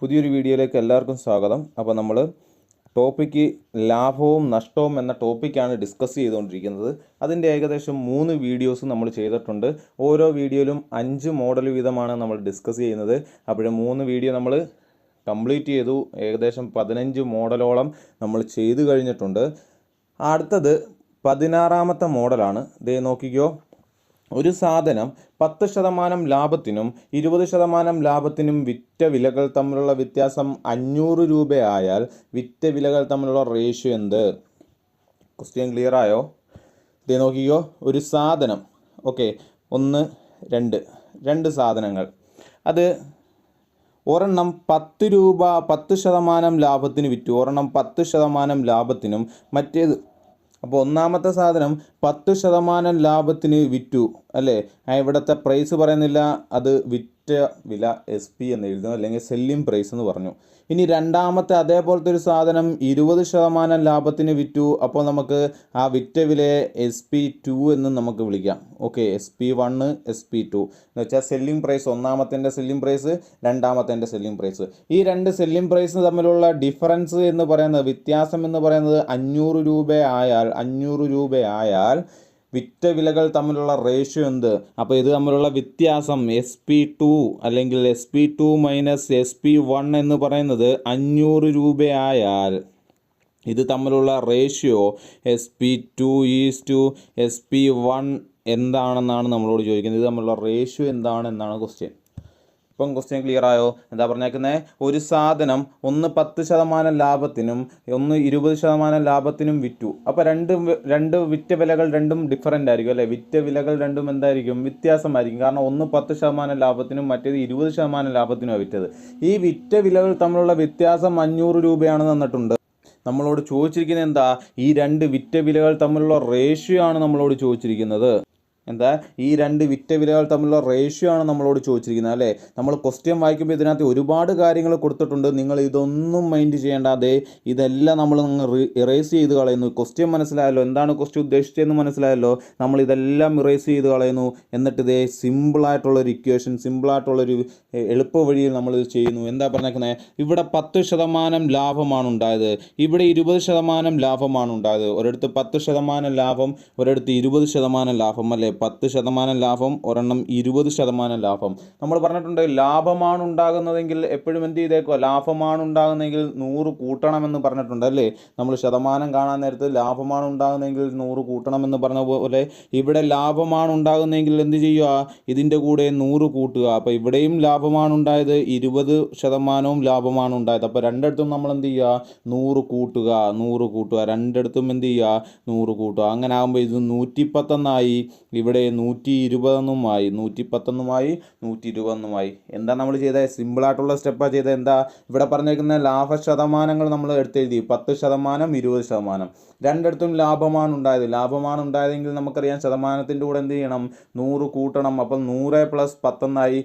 പുതിയൊരു വീഡിയോയിലേക്ക് എല്ലാവർക്കും സ്വാഗതം. അപ്പോൾ നമ്മൾ ടോപ്പിക്ക് ലാഭവും നഷ്ടവും എന്ന ടോപ്പിക്കാണ് ഡിസ്കസ് ചെയ്തുകൊണ്ടിരിക്കുന്നത്. അതിൻ്റെ ഏകദേശം 3 വീഡിയോസ് നമ്മൾ ചെയ്തിട്ടുണ്ട്. ഓരോ വീഡിയോയിലും 5 മോഡൽ വീതമാണ് നമ്മൾ ഡിസ്കസ് ചെയ്യുന്നത്. അപ്പോൾ 3 വീഡിയോ നമ്മൾ കംപ്ലീറ്റ് ചെയ്തു. ഏകദേശം 15 മോഡലോളം നമ്മൾ ചെയ്തു കഴിഞ്ഞിട്ടുണ്ട്. അടുത്തത് 16ാമത്തെ മോഡലാണ്. ദേ നോക്കിക്കോ, ഒരു സാധനം 10% ലാഭത്തിനും 20% ലാഭത്തിനും വിറ്റ വിലകൾ തമ്മിലുള്ള വ്യത്യാസം 500 രൂപയായാൽ വിറ്റ വിലകൾ തമ്മിലുള്ള റേഷ്യോ എന്ത്? ക്വസ്റ്റ്യൻ ക്ലിയർ ആയോ? ഇത് നോക്കിക്കോ, ഒരു സാധനം, ഓക്കെ, 1 2 രണ്ട് സാധനങ്ങൾ, അത് ഒരെണ്ണം 10 രൂപ 10% ലാഭത്തിന് വിറ്റു, ഒരെണ്ണം 10% ലാഭത്തിനും, മറ്റേത്, അപ്പോൾ ഒന്നാമത്തെ സാധനം 10% ലാഭത്തിന് വിറ്റു അല്ലേ. ഇവിടുത്തെ പ്രൈസ് പറയുന്നില്ല, അത് വിറ്റ വില SP എന്ന് എഴുതുന്നു, അല്ലെങ്കിൽ സെല്ലിംഗ് പ്രൈസ് എന്ന് പറഞ്ഞു. ഇനി രണ്ടാമത്തെ അതേപോലത്തെ ഒരു സാധനം 20% ലാഭത്തിന് വിറ്റു. അപ്പോൾ നമുക്ക് ആ വിറ്റ വിലയെ SP2 എന്ന് നമുക്ക് വിളിക്കാം. ഓക്കെ, SP1 SP2 എന്ന് വെച്ചാൽ സെല്ലിംഗ് പ്രൈസ്, ഒന്നാമത്തെ സെല്ലിംഗ് പ്രൈസ്, രണ്ടാമത്തെ സെല്ലിംഗ് പ്രൈസ്. ഈ രണ്ട് സെല്ലിംഗ് പ്രൈസ് തമ്മിലുള്ള ഡിഫറൻസ് എന്ന് പറയുന്നത്, വ്യത്യാസം എന്ന് പറയുന്നത് 500 രൂപയായാൽ വിറ്റ വിലകൾ തമ്മിലുള്ള റേഷ്യോ എന്ത്? അപ്പോൾ ഇത് തമ്മിലുള്ള വ്യത്യാസം SP2 അല്ലെങ്കിൽ SP2 മൈനസ് SP1 എന്ന് പറയുന്നത് 500 രൂപയായാൽ ഇത് തമ്മിലുള്ള റേഷ്യോ SP2 SP1 എന്താണെന്നാണ് നമ്മളോട് ചോദിക്കുന്നത്. ഇത് തമ്മിലുള്ള റേഷ്യോ എന്താണെന്നാണ് ക്വസ്റ്റ്യൻ. ഇപ്പം ക്വസ്റ്റ്യൻ ക്ലിയർ ആയോ? എന്താ പറഞ്ഞേക്കുന്നത്? ഒരു സാധനം ഒന്ന് 10% ലാഭത്തിനും ഒന്ന് 20% ലാഭത്തിനും വിറ്റു. അപ്പോൾ രണ്ട് വിറ്റ വിലകൾ രണ്ടും ഡിഫറൻ്റ് ആയിരിക്കും അല്ലേ. വിറ്റ വിലകൾ രണ്ടും എന്തായിരിക്കും? വ്യത്യാസമായിരിക്കും. കാരണം ഒന്ന് 10% ലാഭത്തിനും മറ്റേത് 20% ലാഭത്തിനുമാണ് വിറ്റത്. ഈ വിറ്റ വിലകൾ തമ്മിലുള്ള വ്യത്യാസം 500 രൂപയാണ് തന്നിട്ടുണ്ട്. നമ്മളോട് ചോദിച്ചിരിക്കുന്നത് എന്താ? ഈ രണ്ട് വിറ്റ വിലകൾ തമ്മിലുള്ള റേഷ്യോ ആണ് നമ്മളോട് ചോദിച്ചിരിക്കുന്നത്. എന്താ? ഈ രണ്ട് വിറ്റ വിലകൾ തമ്മിലുള്ള റേഷ്യോ ആണ് നമ്മളോട് ചോദിച്ചിരിക്കുന്നത് അല്ലേ. നമ്മൾ ക്വസ്റ്റ്യൻ വായിക്കുമ്പോൾ ഇതിനകത്ത് ഒരുപാട് കാര്യങ്ങൾ കൊടുത്തിട്ടുണ്ട്. നിങ്ങൾ ഇതൊന്നും മൈൻഡ് ചെയ്യേണ്ടാതെ ഇതെല്ലാം നമ്മൾ ഇറേസ് ചെയ്ത് കളയുന്നു. ക്വസ്റ്റ്യൻ മനസ്സിലായല്ലോ, എന്താണ് ക്വസ്റ്റ്യൻ ഉദ്ദേശിച്ചതെന്ന് മനസ്സിലായല്ലോ. നമ്മൾ ഇതെല്ലാം ഇറേസ് ചെയ്ത് കളയുന്നു. എന്നിട്ട് ഇതേ സിമ്പിളായിട്ടുള്ളൊരു ഇക്വേഷൻ, സിമ്പിളായിട്ടുള്ളൊരു എളുപ്പ വഴിയിൽ നമ്മളിത് ചെയ്യുന്നു. എന്താ പറഞ്ഞേക്കുന്നത്? ഇവിടെ 10% ലാഭമാണ് ഉണ്ടായത്, ഇവിടെ 20% ലാഭമാണ് ഉണ്ടായത്. ഒരിടത്ത് 10% ലാഭം, ഒരിടത്ത് 20% ലാഭം അല്ലേ. 10% ലാഭം, ഒരെണ്ണം 20% ലാഭം. നമ്മൾ പറഞ്ഞിട്ടുണ്ട് ലാഭമാണ് ഉണ്ടാകുന്നതെങ്കിൽ എപ്പോഴും എന്ത് ചെയ്തേക്കുക? ലാഭമാണ് ഉണ്ടാകുന്നതെങ്കിൽ 100 കൂട്ടണമെന്ന് പറഞ്ഞിട്ടുണ്ട് അല്ലേ. നമ്മൾ ശതമാനം കാണാൻ നേരത്ത് ലാഭമാണ് ഉണ്ടാകുന്നതെങ്കിൽ 100 കൂട്ടണമെന്ന് പറഞ്ഞ പോലെ ഇവിടെ ലാഭമാണ് ഉണ്ടാകുന്നതെങ്കിൽ എന്ത് ചെയ്യുക? ഇതിൻ്റെ കൂടെ 100 കൂട്ടുക. അപ്പോൾ ഇവിടെയും ലാഭമാണ് ഉണ്ടായത്, 20% ലാഭമാണ് ഉണ്ടായത്. അപ്പോൾ രണ്ടിടത്തും നമ്മൾ എന്ത് ചെയ്യുക? 100 കൂട്ടുക. രണ്ടിടത്തും എന്ത് ചെയ്യുക? 100 കൂട്ടുക. അങ്ങനെ ആകുമ്പോൾ ഇത് 110 ഇവിടെ 120 110 120. എന്താ നമ്മൾ ചെയ്തത്? സിമ്പിളായിട്ടുള്ള സ്റ്റെപ്പാണ് ചെയ്തത്. എന്താ ഇവിടെ പറഞ്ഞേക്കുന്ന ലാഭശതമാനങ്ങൾ നമ്മൾ എടുത്തെഴുതി. 10%, 20%. രണ്ടിടത്തും ലാഭമാണ് ഉണ്ടായതെങ്കിൽ നമുക്കറിയാം ശതമാനത്തിൻ്റെ കൂടെ എന്ത് ചെയ്യണം? 100 കൂട്ടണം. അപ്പം 100 + 10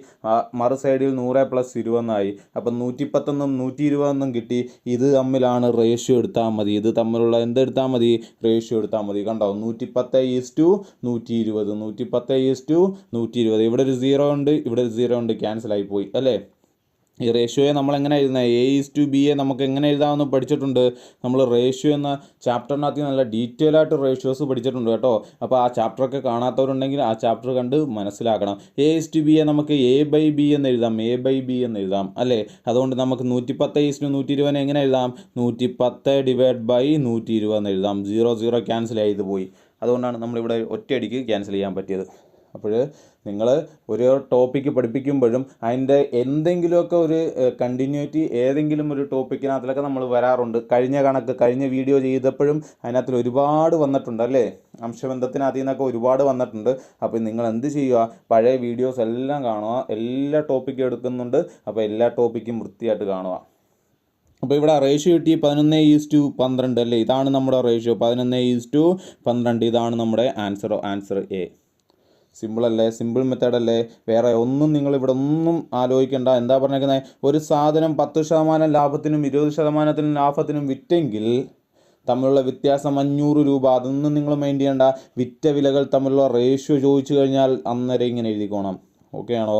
മറു സൈഡിൽ 100 + 20 അപ്പം 110 120 കിട്ടി. ഇത് തമ്മിലാണ് റേഷ്യോ എടുത്താൽ മതി. ഇത് തമ്മിലുള്ള എന്തെടുത്താൽ മതി? റേഷ്യോ എടുത്താൽ മതി. കണ്ടോ? 110:120 110:120. ഇവിടെ ഒരു 0 ഉണ്ട്, ഇവിടെ ഒരു 0 ഉണ്ട്, ക്യാൻസൽ ആയിപ്പോയി അല്ലേ. ഈ റേഷ്യോയെ നമ്മൾ എങ്ങനെ എഴുതുന്നത്? A:B നമുക്ക് എങ്ങനെ എഴുതാമെന്ന് പഠിച്ചിട്ടുണ്ട്. നമ്മൾ റേഷ്യോ എന്ന ചാപ്റ്ററിനകത്ത് നല്ല ഡീറ്റെയിൽ ആയിട്ട് റേഷ്യോസ് പഠിച്ചിട്ടുണ്ട് കേട്ടോ. അപ്പോൾ ആ ചാപ്റ്ററൊക്കെ കാണാത്തവരുണ്ടെങ്കിൽ ആ ചാപ്റ്റർ കണ്ട് മനസ്സിലാക്കണം. A:B നമുക്ക് A/B എന്ന് എഴുതാം അല്ലേ. അതുകൊണ്ട് നമുക്ക് 110:120 എങ്ങനെ എഴുതാം? 110/120 എന്ന് എഴുതാം. 0 ക്യാൻസൽ ചെയ്ത് പോയി. അതുകൊണ്ടാണ് നമ്മളിവിടെ ഒറ്റയടിക്ക് ക്യാൻസൽ ചെയ്യാൻ പറ്റിയത്. അപ്പോൾ നിങ്ങൾ ഒരു ടോപ്പിക്ക് പഠിപ്പിക്കുമ്പോഴും അതിൻ്റെ എന്തെങ്കിലുമൊക്കെ ഒരു കണ്ടിന്യൂറ്റി ഏതെങ്കിലും ഒരു ടോപ്പിക്കിനകത്തിലൊക്കെ നമ്മൾ വരാറുണ്ട്. കഴിഞ്ഞ വീഡിയോ ചെയ്തപ്പോഴും അതിനകത്തിൽ ഒരുപാട് വന്നിട്ടുണ്ട് അല്ലേ. അംശബന്ധത്തിനകത്ത് നിന്നൊക്കെ ഒരുപാട് വന്നിട്ടുണ്ട്. അപ്പോൾ നിങ്ങൾ എന്ത് ചെയ്യുക? പഴയ വീഡിയോസ് എല്ലാം കാണുക. എല്ലാ ടോപ്പിക്കും എടുക്കുന്നുണ്ട്. അപ്പോൾ എല്ലാ ടോപ്പിക്കും വൃത്തിയായിട്ട് കാണുക. അപ്പോൾ ഇവിടെ റേഷ്യോ കിട്ടി 11:12 അല്ലേ. ഇതാണ് നമ്മുടെ റേഷ്യോ, 11:12. ഇതാണ് നമ്മുടെ ആൻസർ എ. സിമ്പിൾ അല്ലേ? സിമ്പിൾ മെത്തേഡ് അല്ലേ? വേറെ ഒന്നും നിങ്ങളിവിടെ ഒന്നും ആലോചിക്കേണ്ട. എന്താ പറഞ്ഞേക്കുന്നത്? ഒരു സാധനം 10% ലാഭത്തിനും 20% ലാഭത്തിനും വിറ്റെങ്കിൽ തമ്മിലുള്ള വ്യത്യാസം 500 രൂപ. അതൊന്നും നിങ്ങൾ മൈൻഡ് ചെയ്യേണ്ട. വിറ്റ വിലകൾ തമ്മിലുള്ള റേഷ്യോ ചോദിച്ചു കഴിഞ്ഞാൽ അന്നേരം ഇങ്ങനെ എഴുതിക്കോണം. ഓക്കെ ആണോ?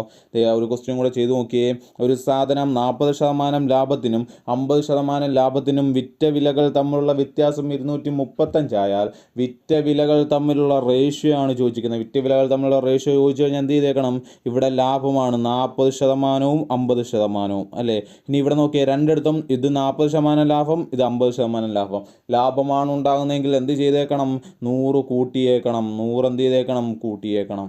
ഒരു ക്വസ്റ്റ്യൻ കൂടെ ചെയ്തു നോക്കിയേ. ഒരു സാധനം 40% ലാഭത്തിനും 50% ലാഭത്തിനും വിറ്റ വിലകൾ തമ്മിലുള്ള വ്യത്യാസം 235 ആയാൽ വിറ്റ വിലകൾ തമ്മിലുള്ള റേഷ്യോ ആണ് ചോദിച്ചിരിക്കുന്നത്. വിറ്റ വിലകൾ തമ്മിലുള്ള റേഷ്യോ ചോദിച്ചു കഴിഞ്ഞാൽ എന്ത് ചെയ്തേക്കണം? ഇവിടെ ലാഭമാണ് 40%വും 50%വും അല്ലേ. ഇനി ഇവിടെ നോക്കിയേ, രണ്ടിടത്തും ഇത് 40% ലാഭം, ഇത് 50% ലാഭം. ലാഭമാണ് ഉണ്ടാകുന്നതെങ്കിൽ എന്ത് ചെയ്തേക്കണം? 100 കൂട്ടിയേക്കണം. 100 എന്ത് ചെയ്തേക്കണം? കൂട്ടിയേക്കണം.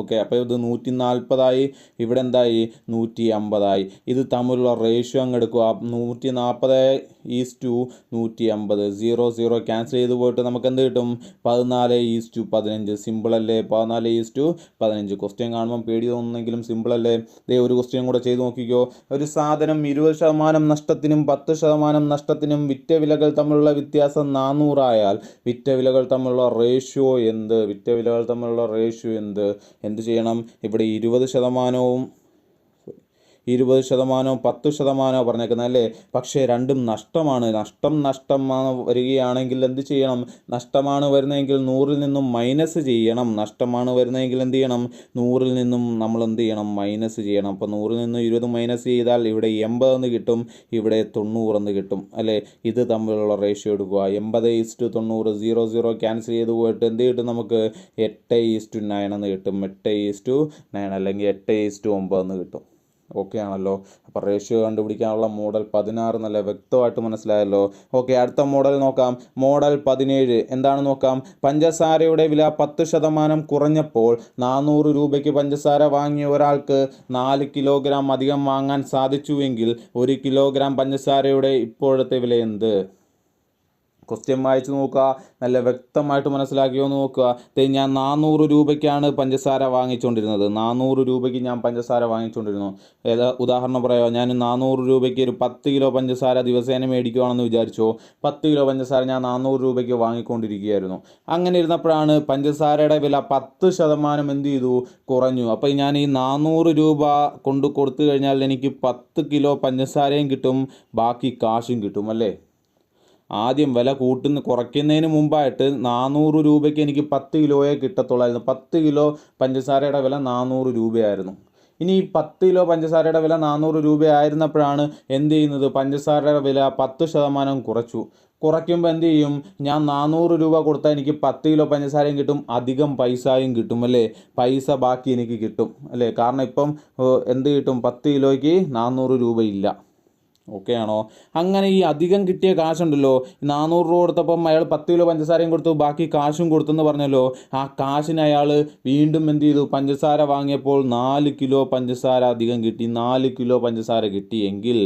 ഓക്കെ, അപ്പോൾ ഇത് 140 ഇവിടെ എന്തായി? 150. ഇത് തമ്മിലുള്ള റേഷ്യോ അങ്ങ് എടുക്കുക. 140:150. 0 ക്യാൻസൽ ചെയ്ത് പോയിട്ട് നമുക്ക് എന്ത് കിട്ടും? 14:15. സിമ്പിൾ അല്ലേ? 14:15. ക്വസ്റ്റ്യൻ കാണുമ്പോൾ പേടി തോന്നുന്നെങ്കിലും സിമ്പിൾ അല്ലേ? ഒരു ക്വസ്റ്റ്യൻ കൂടെ ചെയ്ത് നോക്കിക്കോ. ഒരു സാധനം 20% നഷ്ടത്തിനും 10% നഷ്ടത്തിനും വിറ്റ വിലകൾ തമ്മിലുള്ള വ്യത്യാസം 400 ആയാൽ വിറ്റ വിലകൾ തമ്മിലുള്ള റേഷ്യോ എന്ത്? വിറ്റ വിലകൾ തമ്മിലുള്ള റേഷ്യോ എന്ത്? എന്ത് ചെയ്യണം? ഇവിടെ 20%വും 10% പറഞ്ഞേക്കുന്നത് അല്ലേ. പക്ഷേ രണ്ടും നഷ്ടമാണ്. നഷ്ടമാണ് വരികയാണെങ്കിൽ എന്ത് ചെയ്യണം? നഷ്ടമാണ് വരുന്നതെങ്കിൽ 100-ൽ നിന്നും മൈനസ് ചെയ്യണം. നഷ്ടമാണ് വരുന്നതെങ്കിൽ എന്ത് ചെയ്യണം? 100-ൽ നിന്നും നമ്മൾ എന്ത് ചെയ്യണം? മൈനസ് ചെയ്യണം. അപ്പോൾ 100-ൽ നിന്നും 20 മൈനസ് ചെയ്താൽ ഇവിടെ 80 എന്ന് കിട്ടും, ഇവിടെ 90 എന്ന് കിട്ടും അല്ലേ. ഇത് തമ്മിലുള്ള റേഷ്യോ എടുക്കുക. 80:90. 0 ക്യാൻസൽ ചെയ്ത് പോയിട്ട് എന്ത് കിട്ടും? നമുക്ക് 8:9 എന്ന് കിട്ടും. 8:9 അല്ലെങ്കിൽ 8:9 എന്ന് കിട്ടും. ഓക്കെ ആണല്ലോ? അപ്പോൾ റേഷ്യോ കണ്ടുപിടിക്കാനുള്ള മോഡൽ 16 നല്ല വ്യക്തമായിട്ട് മനസ്സിലായല്ലോ. ഓക്കെ, അടുത്ത മോഡൽ നോക്കാം. മോഡൽ 17 എന്താണ് നോക്കാം. പഞ്ചസാരയുടെ വില 10% കുറഞ്ഞപ്പോൾ 400 രൂപയ്ക്ക് പഞ്ചസാര വാങ്ങിയ ഒരാൾക്ക് 4 കിലോഗ്രാം അധികം വാങ്ങാൻ സാധിച്ചുവെങ്കിൽ 1 കിലോഗ്രാം പഞ്ചസാരയുടെ ഇപ്പോഴത്തെ വില എന്ത്? ക്വസ്റ്റ്യൻ വായിച്ച് നോക്കുക, നല്ല വ്യക്തമായിട്ട് മനസ്സിലാക്കിയോ എന്ന് നോക്കുക. ഞാൻ 400 രൂപയ്ക്കാണ് പഞ്ചസാര വാങ്ങിച്ചുകൊണ്ടിരുന്നത്. 400 രൂപയ്ക്ക് ഞാൻ പഞ്ചസാര വാങ്ങിച്ചുകൊണ്ടിരുന്നു. ഉദാഹരണം പറയാമോ? ഞാൻ 400 രൂപയ്ക്ക് ഒരു 10 കിലോ പഞ്ചസാര ദിവസേന മേടിക്കുകയാണെന്ന് വിചാരിച്ചോ. 10 കിലോ പഞ്ചസാര ഞാൻ 400 രൂപയ്ക്ക് വാങ്ങിക്കൊണ്ടിരിക്കുകയായിരുന്നു. അങ്ങനെ ഇരുന്നപ്പോഴാണ് പഞ്ചസാരയുടെ വില 10% എന്ത് ചെയ്തു? കുറഞ്ഞു. അപ്പോൾ ഞാൻ ഈ 400 രൂപ കൊണ്ട് കൊടുത്തു കഴിഞ്ഞാൽ എനിക്ക് 10 കിലോ പഞ്ചസാരയും കിട്ടും, ബാക്കി കാശും കിട്ടും അല്ലേ. ആദ്യം വില കുറയ്ക്കുന്നതിന് മുമ്പായിട്ട് 400 രൂപയ്ക്ക് എനിക്ക് 10 കിലോയെ കിട്ടത്തുള്ളായിരുന്നു. 10 കിലോ പഞ്ചസാരയുടെ വില 400 രൂപയായിരുന്നു. ഇനി 10 കിലോ പഞ്ചസാരയുടെ വില 400 രൂപയായിരുന്നപ്പോഴാണ് എന്ത് ചെയ്യുന്നത്? പഞ്ചസാരയുടെ വില 10% കുറച്ചു. കുറയ്ക്കുമ്പോൾ എന്ത് ചെയ്യും? ഞാൻ 400 രൂപ കൊടുത്താൽ എനിക്ക് 10 കിലോ പഞ്ചസാരയും കിട്ടും, അധികം പൈസയും കിട്ടും അല്ലേ. പൈസ ബാക്കി എനിക്ക് കിട്ടും അല്ലേ. കാരണം ഇപ്പം എന്ത് കിട്ടും? 10 കിലോയ്ക്ക് 400 രൂപയില്ല. ഓക്കെ ആണോ? അങ്ങനെ ഈ അധികം കിട്ടിയ കാശുണ്ടല്ലോ, 400 രൂപ കൊടുത്തപ്പം അയാൾ 10 കിലോ പഞ്ചസാരയും കൊടുത്തു, ബാക്കി കാശും കൊടുത്തെന്ന് പറഞ്ഞല്ലോ. ആ കാശിന് അയാൾ വീണ്ടും എന്ത് ചെയ്തു? പഞ്ചസാര വാങ്ങിയപ്പോൾ 4 കിലോ പഞ്ചസാര അധികം കിട്ടി. 4 കിലോ പഞ്ചസാര കിട്ടിയെങ്കിൽ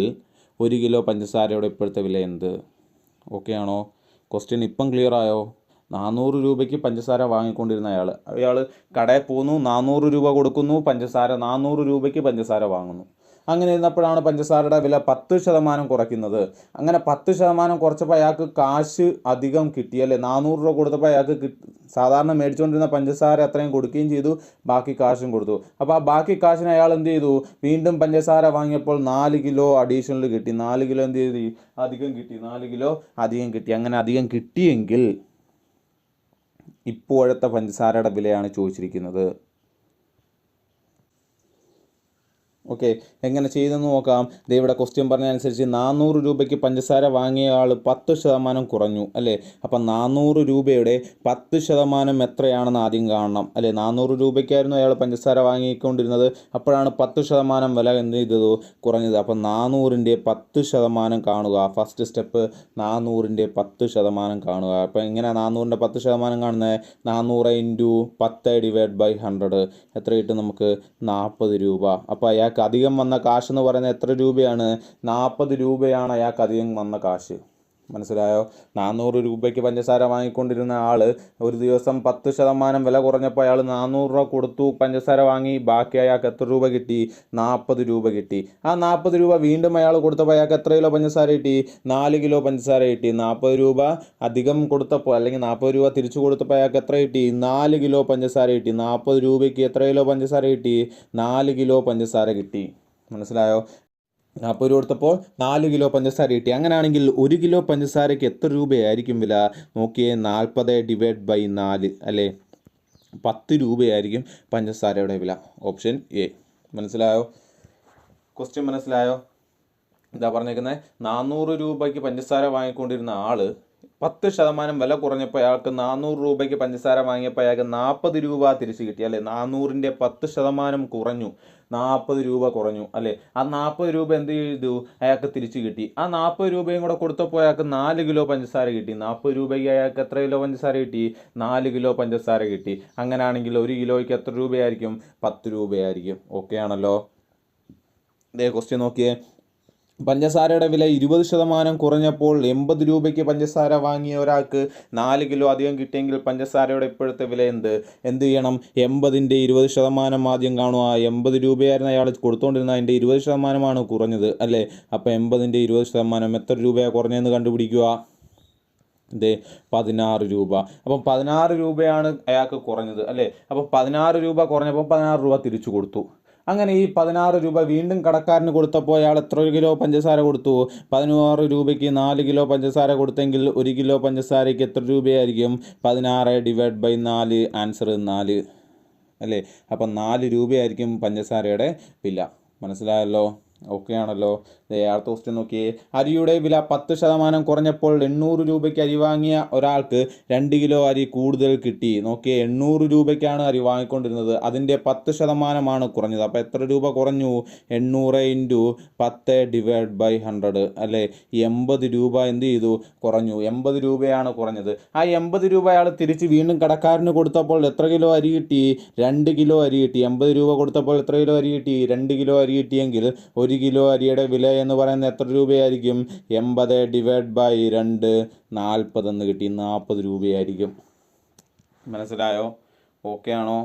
1 കിലോ പഞ്ചസാരയുടെ ഇപ്പോഴത്തെ വില എന്ത്? ഓക്കെ ആണോ? ക്വസ്റ്റ്യൻ ഇപ്പം ക്ലിയർ ആയോ? 400 രൂപയ്ക്ക് പഞ്ചസാര വാങ്ങിക്കൊണ്ടിരുന്ന അയാൾ കടയിൽ പോകുന്നു, 400 രൂപ കൊടുക്കുന്നു, 400 രൂപയ്ക്ക് പഞ്ചസാര വാങ്ങുന്നു. അങ്ങനെ ഇരുന്നപ്പോഴാണ് പഞ്ചസാരയുടെ വില 10% കുറയ്ക്കുന്നത്. അങ്ങനെ 10% കുറച്ചപ്പോൾ അയാൾക്ക് കാശ് അധികം കിട്ടി അല്ലേ. 400 രൂപ കൊടുത്തപ്പോൾ അയാൾക്ക് സാധാരണ മേടിച്ചുകൊണ്ടിരുന്ന പഞ്ചസാര അത്രയും കൊടുക്കുകയും ചെയ്തു, ബാക്കി കാശും കൊടുത്തു. അപ്പോൾ ആ ബാക്കി കാശിന് അയാൾ എന്ത് ചെയ്തു? വീണ്ടും പഞ്ചസാര വാങ്ങിയപ്പോൾ 4 കിലോ അഡീഷണൽ കിട്ടി. 4 കിലോ എന്ത് ചെയ്തു? അധികം കിട്ടി. 4 കിലോ അധികം കിട്ടി. അങ്ങനെ അധികം കിട്ടിയെങ്കിൽ ഇപ്പോഴത്തെ പഞ്ചസാരയുടെ വിലയാണ് ചോദിച്ചിരിക്കുന്നത്. ഓക്കെ, എങ്ങനെ ചെയ്തെന്ന് നോക്കാം. ഇവിടെ ക്വസ്റ്റ്യൻ പറഞ്ഞതനുസരിച്ച് 400 രൂപയ്ക്ക് പഞ്ചസാര വാങ്ങിയ ആൾ 10% കുറഞ്ഞു അല്ലേ. അപ്പം 400 രൂപയുടെ 10% എത്രയാണെന്ന് ആദ്യം കാണണം അല്ലേ. 400 രൂപയ്ക്കായിരുന്നു അയാൾ പഞ്ചസാര വാങ്ങിക്കൊണ്ടിരുന്നത്. അപ്പോഴാണ് 10% വില എന്ത് ചെയ്തത്? കുറഞ്ഞത്. അപ്പം 400-ൻ്റെ 10% കാണുക. ഫസ്റ്റ് സ്റ്റെപ്പ് 400-ൻ്റെ 10% കാണുക. അപ്പോൾ എങ്ങനെ 400-ൻ്റെ 10% കാണുന്നത്? 400 × 10/100 എത്ര കിട്ടും നമുക്ക്? 40 രൂപ. അപ്പോൾ അയാൾക്ക് അധികം വന്ന കാശ് എന്ന് പറയുന്നത് എത്ര രൂപയാണ്? 40 രൂപയാണ് അയാൾക്ക് അധികം വന്ന കാശ്. മനസ്സിലായോ? 400 രൂപയ്ക്ക് പഞ്ചസാര വാങ്ങിക്കൊണ്ടിരുന്ന ആൾ ഒരു ദിവസം 10% വില കുറഞ്ഞപ്പോൾ അയാൾ 400 രൂപ കൊടുത്തു, പഞ്ചസാര വാങ്ങി. ബാക്കി അയാൾക്ക് എത്ര രൂപ കിട്ടി? 40 രൂപ കിട്ടി. ആ 40 രൂപ വീണ്ടും അയാൾ കൊടുത്തപ്പോൾ അയാൾക്ക് എത്ര കിലോ പഞ്ചസാര കിട്ടി? 4 കിലോ പഞ്ചസാര കിട്ടി. 40 രൂപ അധികം കൊടുത്തപ്പോൾ അല്ലെങ്കിൽ 40 രൂപ തിരിച്ചു കൊടുത്തപ്പോൾ അയാൾക്ക് എത്ര കിട്ടി? 4 കിലോ പഞ്ചസാര കിട്ടി. 40 രൂപയ്ക്ക് എത്ര കിലോ പഞ്ചസാര കിട്ടി? 4 കിലോ പഞ്ചസാര കിട്ടി. മനസ്സിലായോ? 40 രൂപ കൊടുത്തപ്പോൾ 4 കിലോ പഞ്ചസാര കിട്ടി. അങ്ങനെയാണെങ്കിൽ 1 കിലോ പഞ്ചസാരയ്ക്ക് എത്ര രൂപയായിരിക്കും വില? നോക്കിയേ, 40 ÷ 4 അല്ലേ. 10 രൂപയായിരിക്കും പഞ്ചസാരയുടെ വില. Option A. മനസ്സിലായോ? ക്വസ്റ്റ്യൻ മനസ്സിലായോ? ഇതാ പറഞ്ഞേക്കുന്നത്, 400 രൂപയ്ക്ക് പഞ്ചസാര വാങ്ങിക്കൊണ്ടിരുന്ന ആള് 10% വില കുറഞ്ഞപ്പോൾ അയാൾക്ക് 400 രൂപയ്ക്ക് പഞ്ചസാര വാങ്ങിയപ്പോൾ അയാൾക്ക് 40 രൂപ തിരിച്ച് കിട്ടി അല്ലേ. 400ൻ്റെ 10% കുറഞ്ഞു, 40 രൂപ കുറഞ്ഞു അല്ലേ. ആ 40 രൂപ എന്ത് ചെയ്തു? അയാൾക്ക് തിരിച്ചു കിട്ടി. ആ 40 രൂപയും കൂടെ കൊടുത്തപ്പോൾ അയാൾക്ക് 4 കിലോ പഞ്ചസാര കിട്ടി. 40 രൂപയ്ക്ക് അയാൾക്ക് എത്ര കിലോ പഞ്ചസാര കിട്ടി? 4 കിലോ പഞ്ചസാര കിട്ടി. അങ്ങനെയാണെങ്കിൽ 1 കിലോയ്ക്ക് എത്ര രൂപയായിരിക്കും? 10 രൂപയായിരിക്കും. ഓക്കെ ആണല്ലോ? ഇതേ ക്വസ്റ്റ്യൻ നോക്കിയേ. പഞ്ചസാരയുടെ വില 20% കുറഞ്ഞപ്പോൾ 80 രൂപയ്ക്ക് പഞ്ചസാര വാങ്ങിയ ഒരാൾക്ക് 4 കിലോ അധികം കിട്ടിയെങ്കിൽ പഞ്ചസാരയുടെ ഇപ്പോഴത്തെ വില എന്ത് ചെയ്യണം? 80ൻ്റെ 20% ആദ്യം കാണുക. 80 രൂപയായിരുന്നു അയാൾ കൊടുത്തുകൊണ്ടിരുന്ന, അതിൻ്റെ 20%മാണ് കുറഞ്ഞത് അല്ലേ. അപ്പോൾ 80ൻ്റെ 20% എത്ര രൂപയാണ് കുറഞ്ഞതെന്ന് കണ്ടുപിടിക്കുക. ഇതേ 16 രൂപ. അപ്പം 16 രൂപയാണ് അയാൾക്ക് കുറഞ്ഞത് അല്ലേ. അപ്പോൾ 16 രൂപ കുറഞ്ഞപ്പോൾ 16 രൂപ തിരിച്ചു കൊടുത്തു. അങ്ങനെ ഈ 16 രൂപ വീണ്ടും കടക്കാരന് കൊടുത്തപ്പോൾ അയാൾ എത്ര കിലോ പഞ്ചസാര കൊടുത്തു? 16 രൂപയ്ക്ക് 4 കിലോ പഞ്ചസാര കൊടുത്തെങ്കിൽ 1 കിലോ പഞ്ചസാരയ്ക്ക് എത്ര രൂപയായിരിക്കും? 16/4. ആൻസർ 4 അല്ലേ. അപ്പം 4 രൂപയായിരിക്കും പഞ്ചസാരയുടെ വില. മനസ്സിലായല്ലോ? ഓക്കെ ആണല്ലോ? അടുത്ത ക്വസ്റ്റ്യൻ നോക്കിയേ. അരിയുടെ വില 10% കുറഞ്ഞപ്പോൾ 800 രൂപയ്ക്ക് അരി വാങ്ങിയ ഒരാൾക്ക് 2 കിലോ അരി കൂടുതൽ കിട്ടി. നോക്കിയേ, 800 രൂപയ്ക്കാണ് അരി വാങ്ങിക്കൊണ്ടിരുന്നത്, അതിൻ്റെ 10%മാണ് കുറഞ്ഞത്. അപ്പോൾ എത്ര രൂപ കുറഞ്ഞു? 800 × 10/100 അല്ലേ. 80 രൂപ എന്ത് ചെയ്തു? കുറഞ്ഞു. 80 രൂപയാണ് കുറഞ്ഞത്. ആ 80 രൂപ അയാൾ തിരിച്ച് വീണ്ടും കടക്കാരന് കൊടുത്തപ്പോൾ എത്ര കിലോ അരി കിട്ടി? 2 കിലോ അരി കിട്ടി. 80 രൂപ കൊടുത്തപ്പോൾ എത്ര കിലോ അരി കിട്ടി? 2 കിലോ അരി കിട്ടിയെങ്കിൽ 1 കിലോ അരിയുടെ വില എന്ന് പറയുന്നത് എത്ര രൂപയായിരിക്കും? 80/2 40 എന്ന് കിട്ടി. 40 രൂപയായിരിക്കും. മനസ്സിലായോ? ഓക്കെ ആണോ?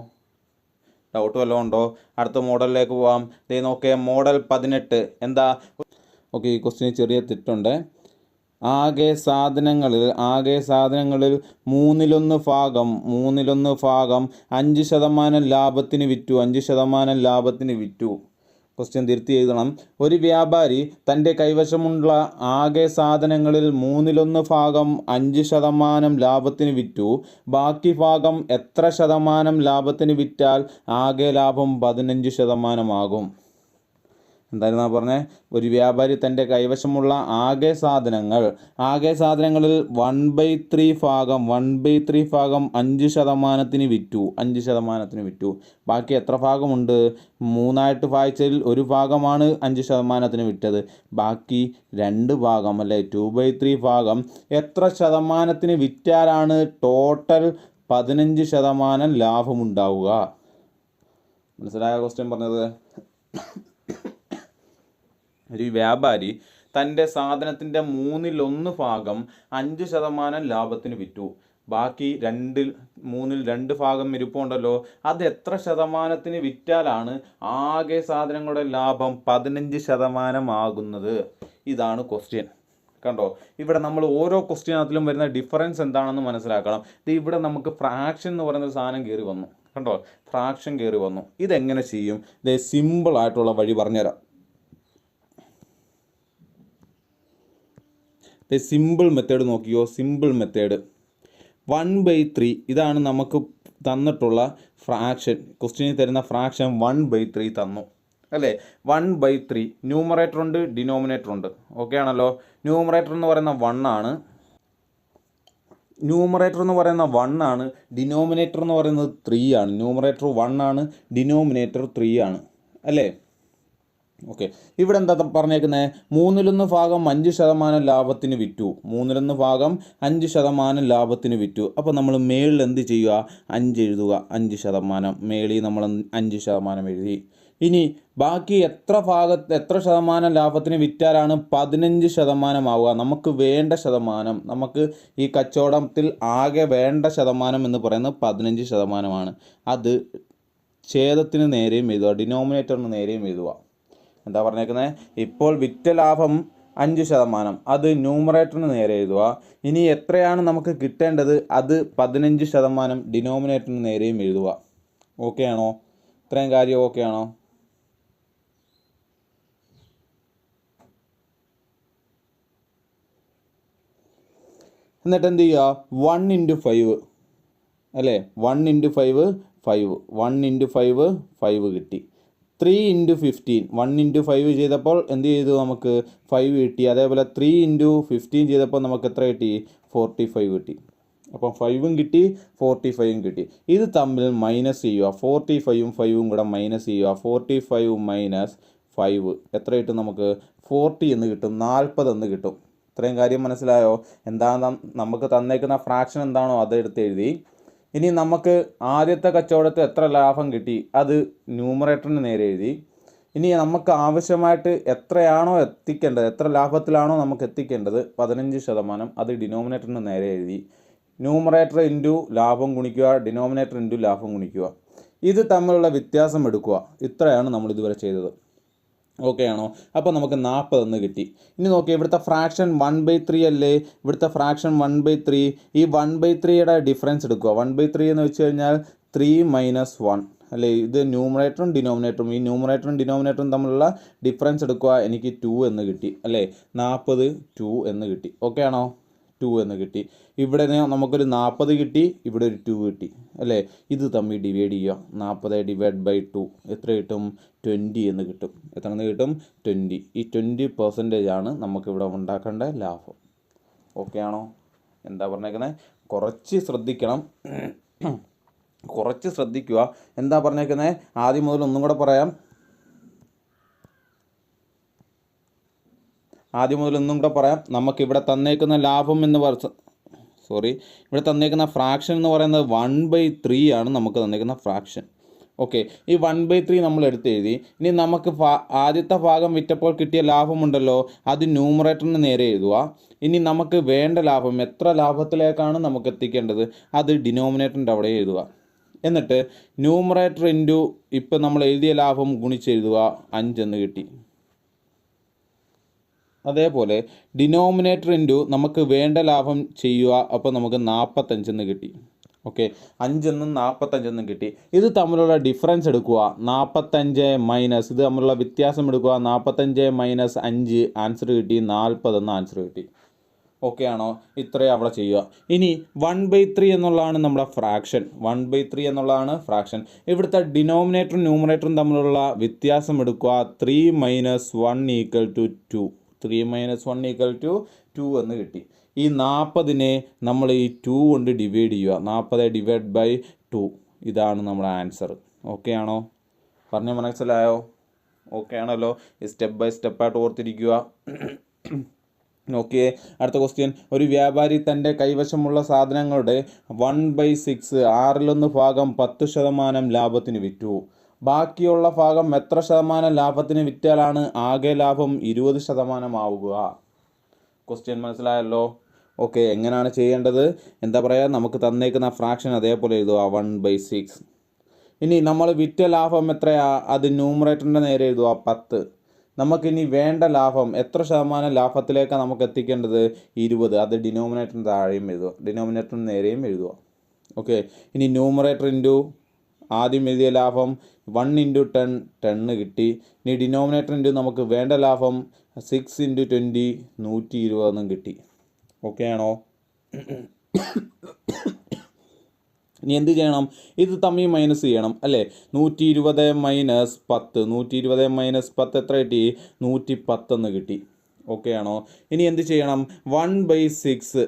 ഡൗട്ട് വല്ലതും ഉണ്ടോ? അടുത്ത മോഡലിലേക്ക് പോവാം. ദേ നോക്കിയേ, മോഡൽ 18. എന്താ? ഓക്കെ, ഈ ക്വസ്റ്റ്യന് ചെറിയ തെറ്റുണ്ട്. ആകെ സാധനങ്ങളിൽ 1/3 ഭാഗം 5% ലാഭത്തിന് വിറ്റു. 5% ലാഭത്തിന് വിറ്റു. ക്വസ്റ്റ്യൻ തിരുത്തി എഴുതണം. ഒരു വ്യാപാരി തൻ്റെ കൈവശമുള്ള ആകെ സാധനങ്ങളിൽ 1/3 ഭാഗം 5% ലാഭത്തിന് വിറ്റു. ബാക്കി ഭാഗം എത്ര ശതമാനം ലാഭത്തിന് വിറ്റാൽ ആകെ ലാഭം 15% ആകും? എന്തായിരുന്നു പറഞ്ഞത്? ഒരു വ്യാപാരി തൻ്റെ കൈവശമുള്ള ആകെ സാധനങ്ങളിൽ 1/3 ഭാഗം 5%-ന് വിറ്റു. 5%-ന് വിറ്റു. ബാക്കി എത്ര ഭാഗമുണ്ട്? 3ആയിട്ട് ഭാഗിച്ചതിൽ ഒരു ഭാഗമാണ് 5%-ന് വിറ്റത്. ബാക്കി 2 ഭാഗം അല്ലേ, 2/3 ഭാഗം എത്ര ശതമാനത്തിന് വിറ്റാലാണ് ടോട്ടൽ 15% ലാഭമുണ്ടാവുക? മനസ്സിലായ ക്വസ്റ്റ്യൻ പറഞ്ഞത്? ഒരു വ്യാപാരി തൻ്റെ സാധനത്തിൻ്റെ 1/3 ഭാഗം 5% ലാഭത്തിന് വിറ്റു. ബാക്കി 2 ഭാഗം ഇരിപ്പുണ്ടല്ലോ, അത് എത്ര ശതമാനത്തിന് വിറ്റാലാണ് ആകെ സാധനങ്ങളുടെ ലാഭം 15% ആകുന്നത്? ഇതാണ് ക്വസ്റ്റ്യൻ. കണ്ടോ? ഇവിടെ നമ്മൾ ഓരോ ക്വസ്റ്റ്യനകത്തിലും വരുന്ന ഡിഫറൻസ് എന്താണെന്ന് മനസ്സിലാക്കണം. ഇവിടെ നമുക്ക് ഫ്രാക്ഷൻ എന്ന് പറയുന്ന സാധനം കയറി വന്നു. കണ്ടോ? ഫ്രാക്ഷൻ കയറി വന്നു. ഇതെങ്ങനെ ചെയ്യും? ഇത് സിമ്പിളായിട്ടുള്ള വഴി പറഞ്ഞുതരാം. സിമ്പിൾ മെത്തേഡ് നോക്കിയോ. സിമ്പിൾ മെത്തേഡ് 1/3 ഇതാണ് നമുക്ക് തന്നിട്ടുള്ള ഫ്രാക്ഷൻ. ക്വസ്റ്റ്യനിൽ തരുന്ന ഫ്രാക്ഷൻ 1/3 തന്നു അല്ലേ. 1/3 ന്യൂമറേറ്റർ ഉണ്ട്, ഡിനോമിനേറ്റർ ഉണ്ട്. ഓക്കെ ആണല്ലോ? ന്യൂമറേറ്റർ എന്ന് പറയുന്ന 1 ആണ്, ഡിനോമിനേറ്റർ എന്ന് പറയുന്നത് 3 ആണ്. ന്യൂമറേറ്റർ 1 ആണ്, ഡിനോമിനേറ്റർ 3 ആണ് അല്ലേ. ഓക്കെ, ഇവിടെ എന്താ പറഞ്ഞേക്കുന്നത്? 1/3 ഭാഗം 5% ലാഭത്തിന് വിറ്റു. 1/3 ഭാഗം 5% ലാഭത്തിന് വിറ്റു. അപ്പോൾ നമ്മൾ മേളിൽ എന്ത് ചെയ്യുക? 5 എഴുതുക. 5%. മേളിൽ നമ്മൾ 5% എഴുതി. ഇനി ബാക്കി എത്ര ശതമാനം ലാഭത്തിന് വിറ്റാലാണ് 15% ആവുക? നമുക്ക് വേണ്ട ശതമാനം, നമുക്ക് ഈ കച്ചവടത്തിൽ ആകെ വേണ്ട ശതമാനം എന്ന് പറയുന്നത് 15%. അത് ഛേദത്തിന് നേരെയും എഴുതുക, ഡിനോമിനേറ്ററിന് നേരെയും എഴുതുക. എന്താ പറഞ്ഞേക്കുന്നത്? ഇപ്പോൾ വിറ്റ ലാഭം 5%, അത് ന്യൂമറേറ്ററിന് നേരെ എഴുതുക. ഇനി എത്രയാണ് നമുക്ക് കിട്ടേണ്ടത്? അത് 15% ഡിനോമിനേറ്ററിന് നേരെയും എഴുതുക. ഓക്കെ ആണോ? ഇത്രയും കാര്യം ഓക്കെ ആണോ? എന്നിട്ട് എന്ത് ചെയ്യുക? 1 × 5 അല്ലേ? 1 ഇൻറ്റു 5 5, 1 ഇൻറ്റു 5 5 കിട്ടി. 3 ഇൻറ്റു 15, 1 ഇൻറ്റു 5 ചെയ്തപ്പോൾ എന്ത് ചെയ്തു? നമുക്ക് 5 കിട്ടി. അതേപോലെ 3 ഇൻറ്റു 15 ചെയ്തപ്പോൾ നമുക്ക് എത്ര കിട്ടി? 45 കിട്ടി. അപ്പം 5ഉം കിട്ടി, 45ഉം കിട്ടി. ഇത് തമ്മിൽ മൈനസ് ചെയ്യുക. 45ഉം 5ഉം കൂടെ മൈനസ് ചെയ്യുക. 45 മൈനസ് 5 എത്ര കിട്ടും? നമുക്ക് 40 എന്ന് കിട്ടും, 40 എന്ന് കിട്ടും. ഇത്രയും കാര്യം മനസ്സിലായോ? എന്താണ് നമുക്ക് തന്നേക്കുന്ന ഫ്രാക്ഷൻ എന്താണോ അതെടുത്ത് എഴുതി. ഇനി നമുക്ക് ആദ്യത്തെ കച്ചവടത്തിൽ എത്ര ലാഭം കിട്ടി അത് ന്യൂമറേറ്ററിന് നേരെ എഴുതി. ഇനി നമുക്ക് ആവശ്യമായിട്ട് എത്രയാണോ എത്തിക്കേണ്ടത്, എത്ര ലാഭത്തിലാണോ നമുക്ക് എത്തിക്കേണ്ടത് 15%, അത് ഡിനോമിനേറ്ററിന് നേരെ എഴുതി. ന്യൂമറേറ്റർ ഇൻറ്റു ലാഭം ഗുണിക്കുക, ഡിനോമിനേറ്റർ ഇൻറ്റു ലാഭം ഗുണിക്കുക. ഇത് തമ്മിലുള്ള വ്യത്യാസം എടുക്കുക. ഇത്രയാണ് നമ്മൾ ഇതുവരെ ചെയ്തത്. ഓക്കെ ആണോ? അപ്പോൾ നമുക്ക് 40 എന്ന് കിട്ടി. ഇനി നോക്കിയാൽ ഇവിടുത്തെ ഫ്രാക്ഷൻ 1/3 അല്ലേ? ഇവിടുത്തെ ഫ്രാക്ഷൻ 1/3. ഈ 1/3യുടെ ഡിഫറൻസ് എടുക്കുക. 1/3 എന്ന് വെച്ച് കഴിഞ്ഞാൽ 3 മൈനസ് 1 അല്ലേ? ഇത് ന്യൂമറേറ്ററും ഡിനോമിനേറ്ററും, ഈ ന്യൂമറേറ്ററും ഡിനോമിനേറ്ററും തമ്മിലുള്ള ഡിഫറൻസ് എടുക്കുക. എനിക്ക് 2 എന്ന് കിട്ടി അല്ലേ? 40 2 എന്ന് കിട്ടി. ഓക്കെ ആണോ? 2 എന്ന് കിട്ടി. ഇവിടെ നമുക്കൊരു 40 കിട്ടി, ഇവിടെ ഒരു 2 കിട്ടി അല്ലേ? ഇത് തമ്മിൽ ഡിവൈഡ് ചെയ്യുക. 40 ഡിവൈഡ് ബൈ 2 എത്ര കിട്ടും? 20 എന്ന് കിട്ടും. എത്ര എന്ന് കിട്ടും? 20. ഈ 20% ആണ് നമുക്കിവിടെ ഉണ്ടാക്കേണ്ട ലാഭം. ഓക്കെ ആണോ? എന്താ പറഞ്ഞേക്കുന്നത്? കുറച്ച് ശ്രദ്ധിക്കണം, കുറച്ച് ശ്രദ്ധിക്കുക. എന്താ പറഞ്ഞേക്കുന്നത്? ആദ്യം മുതൽ ഒന്നും കൂടെ പറയാം. നമുക്കിവിടെ തന്നേക്കുന്ന ലാഭം എന്ന് ഇവിടെ തന്നേക്കുന്ന ഫ്രാക്ഷൻ എന്ന് പറയുന്നത് 1/3 ആണ് നമുക്ക് തന്നേക്കുന്ന ഫ്രാക്ഷൻ. ഓക്കെ, ഈ 1/3 നമ്മൾ എടുത്തെഴുതി. ഇനി നമുക്ക് ആദ്യത്തെ ഭാഗം വിറ്റപ്പോൾ കിട്ടിയ ലാഭമുണ്ടല്ലോ, അത് ന്യൂമറേറ്ററിന് നേരെ എഴുതുക. ഇനി നമുക്ക് വേണ്ട ലാഭം, എത്ര ലാഭത്തിലേക്കാണ് നമുക്ക് എത്തിക്കേണ്ടത്, അത് ഡിനോമിനേറ്ററിൻ്റെ അവിടെ എഴുതുക. എന്നിട്ട് ന്യൂമറേറ്റർ ഇൻറ്റു ഇപ്പം നമ്മൾ എഴുതിയ ലാഭം ഗുണിച്ചെഴുതുക. 5 എന്ന് കിട്ടി. അതേപോലെ ഡിനോമിനേറ്റർ ഇൻറ്റു നമുക്ക് വേണ്ട ലാഭം ചെയ്യുക. അപ്പോൾ നമുക്ക് 45 എന്ന് കിട്ടി. ഓക്കെ, 5 എന്നും 45 എന്നും കിട്ടി. ഇത് തമ്മിലുള്ള ഡിഫറൻസ് എടുക്കുക. 45 മൈനസ്, ഇത് തമ്മിലുള്ള വ്യത്യാസം എടുക്കുക. 45 മൈനസ് 5 ആൻസർ കിട്ടി. 40 എന്ന ആൻസർ കിട്ടി. ഓക്കെ ആണോ? ഇത്രയും അവിടെ ചെയ്യുക. ഇനി 1/3 എന്നുള്ളതാണ് നമ്മുടെ ഫ്രാക്ഷൻ. 1/3 എന്നുള്ളതാണ് ഫ്രാക്ഷൻ. ഇവിടുത്തെ ഡിനോമിനേറ്ററും ന്യൂമറേറ്ററും തമ്മിലുള്ള വ്യത്യാസം എടുക്കുക. 3 minus 1 equal to 2. 3 minus 1 equal to 2 എന്ന് കിട്ടി. ഈ 40നെ നമ്മൾ ഈ 2 കൊണ്ട് ഡിവൈഡ് ചെയ്യുക. 40 ഡിവൈഡ് ബൈ 2, ഇതാണ് നമ്മുടെ ആൻസർ. ഓക്കെ ആണോ? പറഞ്ഞ മനസ്സിലായോ? ഓക്കെ ആണല്ലോ? സ്റ്റെപ്പ് ബൈ സ്റ്റെപ്പായിട്ട് ഓർത്തിരിക്കുക. ഓക്കെ, അടുത്ത ക്വസ്റ്റ്യൻ. ഒരു വ്യാപാരി തൻ്റെ കൈവശമുള്ള സാധനങ്ങളുടെ 1/6 6 ഭാഗം 10% ലാഭത്തിന് വിറ്റു. ബാക്കിയുള്ള ഭാഗം എത്ര ശതമാനം ലാഭത്തിന് വിറ്റാലാണ് ആകെ ലാഭം 20% ആവുക? ക്വസ്റ്റ്യൻ മനസ്സിലായല്ലോ? ഓക്കെ, എങ്ങനെയാണ് ചെയ്യേണ്ടത്? എന്താ പറയുക, നമുക്ക് തന്നേക്കുന്ന ഫ്രാക്ഷൻ അതേപോലെ എഴുതുക. 1/6. ഇനി നമ്മൾ വിറ്റ ലാഭം എത്രയാ, അത് ന്യൂമറേറ്ററിൻ്റെ നേരെ എഴുതുക. 10. നമുക്കിനി വേണ്ട ലാഭം, എത്ര ശതമാനം ലാഭത്തിലേക്കാണ് നമുക്ക് എത്തിക്കേണ്ടത്? 20. അത് ഡിനോമിനേറ്ററിന് താഴെയും എഴുതുക, ഡിനോമിനേറ്ററിന് നേരെയും എഴുതുക. ഓക്കെ, ഇനി ന്യൂമറേറ്റർ ഇൻറ്റു ആദ്യം എഴുതിയ ലാഭം 1 ഇൻറ്റു 10 10 കിട്ടി. ഇനി ഡിനോമിനേറ്റർ ഇൻറ്റു നമുക്ക് വേണ്ട ലാഭം 6 ഇൻറ്റു 20 120 കിട്ടി. ഓക്കെ ആണോ? ഇനി എന്ത് ചെയ്യണം? ഇത് തമ്മിൽ മൈനസ് ചെയ്യണം അല്ലേ? 120 മൈനസ് 10, 120 മൈനസ് 10 എത്ര കിട്ടി? 110 എന്ന് കിട്ടി. ഓക്കെ ആണോ? ഇനി എന്ത് ചെയ്യണം? 1/6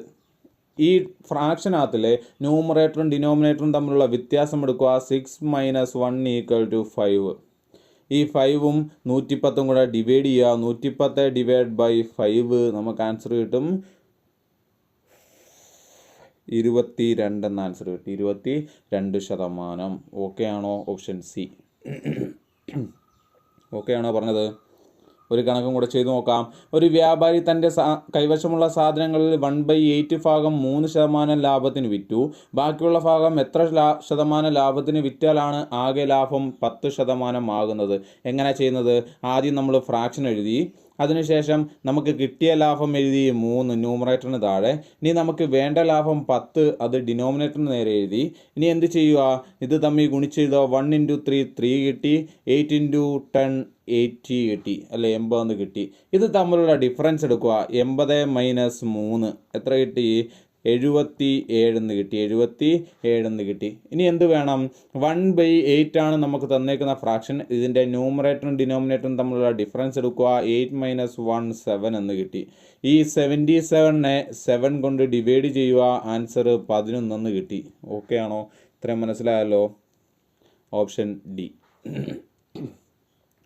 ഈ ഫ്രാക്ഷനകത്തിലെ ന്യൂമറേറ്ററും ഡിനോമിനേറ്ററും തമ്മിലുള്ള വ്യത്യാസം എടുക്കുക. 6 മൈനസ് 1 ഈക്വൽ ടു 5. ഈ 5ഉം 110ഉം കൂടെ ഡിവൈഡ് ചെയ്യുക. 110 ഡിവൈഡ് ബൈ 5 നമുക്ക് ആൻസർ കിട്ടും 22 എന്ന ആൻസർ കിട്ടി. 22%. ഓക്കെ ആണോ? Option C. ഓക്കെ ആണോ പറഞ്ഞത്? ഒരു കണക്കും കൂടെ ചെയ്തു നോക്കാം. ഒരു വ്യാപാരി തൻ്റെ കൈവശമുള്ള സാധനങ്ങളിൽ 1/8 ഭാഗം 3% ലാഭത്തിന് വിറ്റു. ബാക്കിയുള്ള ഭാഗം എത്ര ശതമാനം ലാഭത്തിന് വിറ്റാലാണ് ആകെ ലാഭം 10% ആകുന്നത്? എങ്ങനെ ചെയ്യുന്നത്? ആദ്യം നമ്മൾ ഫ്രാക്ഷൻ എഴുതി, അതിനുശേഷം നമുക്ക് കിട്ടിയ ലാഭം എഴുതി 3 ന്യൂമറേറ്ററിന് താഴെ. ഇനി നമുക്ക് വേണ്ട ലാഭം 10, അത് ഡിനോമിനേറ്ററിന് നേരെ എഴുതി. ഇനി എന്ത് ചെയ്യുക? ഇത് തമ്മിൽ ഗുണിച്ചെഴുതുക. 1 ഇൻറ്റു 3 3 കിട്ടി. 8 ഇൻറ്റു 10 80 കിട്ടി അല്ലേ? 80 കിട്ടി. ഇത് തമ്മിലുള്ള ഡിഫറൻസ് എടുക്കുക. 80 മൈനസ് 3 എത്ര കിട്ടി? 77 എന്ന് കിട്ടി. 77 എന്ന് കിട്ടി. ഇനി എന്ത് വേണം? 1/8 ആണ് നമുക്ക് തന്നേക്കുന്ന ഫ്രാക്ഷൻ. ഇതിൻ്റെ ന്യൂമറേറ്ററും ഡിനോമിനേറ്ററും തമ്മിലുള്ള ഡിഫറൻസ് എടുക്കുക. 8 - 1 7 എന്ന് കിട്ടി. ഈ 77നെ 7 കൊണ്ട് ഡിവൈഡ് ചെയ്യുക. ആൻസർ 11 എന്ന് കിട്ടി. ഓക്കെ ആണോ? ഇത്രയും മനസ്സിലായല്ലോ. Option D.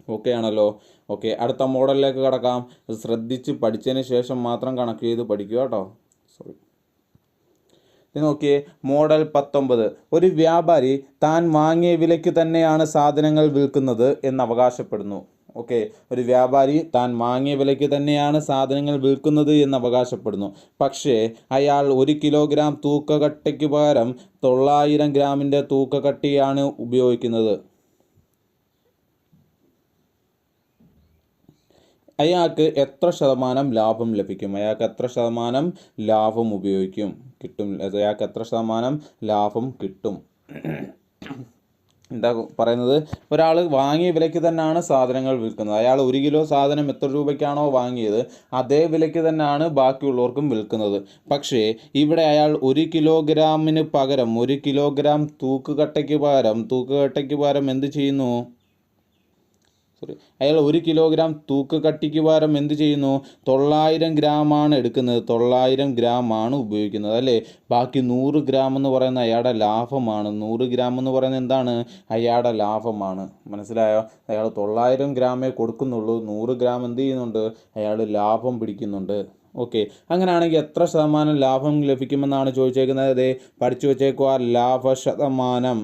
ഓക്കെ ആണല്ലോ. ഓക്കെ, അടുത്ത മോഡലിലേക്ക് കടക്കാം. ശ്രദ്ധിച്ച് പഠിച്ചതിന് ശേഷം മാത്രം കണക്ക് ചെയ്ത് പഠിക്കുക കേട്ടോ. നോക്കിയേ, മോഡൽ 19. ഒരു വ്യാപാരി താൻ വാങ്ങിയ വിലയ്ക്ക് തന്നെയാണ് സാധനങ്ങൾ വിൽക്കുന്നത് എന്ന് അവകാശപ്പെടുന്നു. ഓക്കെ, ഒരു വ്യാപാരി താൻ വാങ്ങിയ വിലയ്ക്ക് തന്നെയാണ് സാധനങ്ങൾ വിൽക്കുന്നത് എന്ന് അവകാശപ്പെടുന്നു. പക്ഷേ അയാൾ 1 കിലോഗ്രാം തൂക്കക്കട്ടിക്ക് പകരം 900 ഗ്രാമിൻ്റെ തൂക്കക്കട്ടിയാണ് ഉപയോഗിക്കുന്നത്. അയാൾക്ക് എത്ര ശതമാനം ലാഭം ലഭിക്കും? അയാൾക്ക് എത്ര ശതമാനം ലാഭം കിട്ടും? അയാൾക്ക് എത്ര ശതമാനം ലാഭം കിട്ടും? എന്താ പറയുന്നത്? ഒരാൾ വാങ്ങിയ വിലയ്ക്ക് തന്നെയാണ് സാധനങ്ങൾ വിൽക്കുന്നത്. അയാൾ 1 കിലോ സാധനം എത്ര രൂപയ്ക്കാണോ വാങ്ങിയത് അതേ വിലയ്ക്ക് തന്നെയാണ് ബാക്കിയുള്ളവർക്കും വിൽക്കുന്നത്. പക്ഷേ ഇവിടെ അയാൾ 1 കിലോഗ്രാമിന് പകരം 1 കിലോഗ്രാം തൂക്കുകട്ടയ്ക്ക് പകരം എന്ത് ചെയ്യുന്നു? അയാൾ 1 കിലോഗ്രാം തൂക്കക്കട്ടിക്ക് പകരം എന്ത് ചെയ്യുന്നു? 900 ഗ്രാമാണ് എടുക്കുന്നത്. 900 ഗ്രാമാണ് ഉപയോഗിക്കുന്നത് അല്ലേ. ബാക്കി 100 ഗ്രാം എന്ന് പറയുന്നത് അയാളുടെ ലാഭമാണ്. 100 ഗ്രാം എന്ന് പറയുന്നത് എന്താണ്? അയാളുടെ ലാഭമാണ്. മനസ്സിലായോ? അയാൾ 900 ഗ്രാമേ കൊടുക്കുന്നുള്ളൂ. 100 ഗ്രാം എന്ത് ചെയ്യുന്നുണ്ട്? അയാൾ ലാഭം പിടിക്കുന്നുണ്ട്. ഓക്കെ, അങ്ങനെയാണെങ്കിൽ എത്ര ശതമാനം ലാഭം ലഭിക്കുമെന്നാണ് ചോദിച്ചേക്കുന്നത്. പഠിച്ചു വച്ചേക്കുക. ലാഭശതമാനം.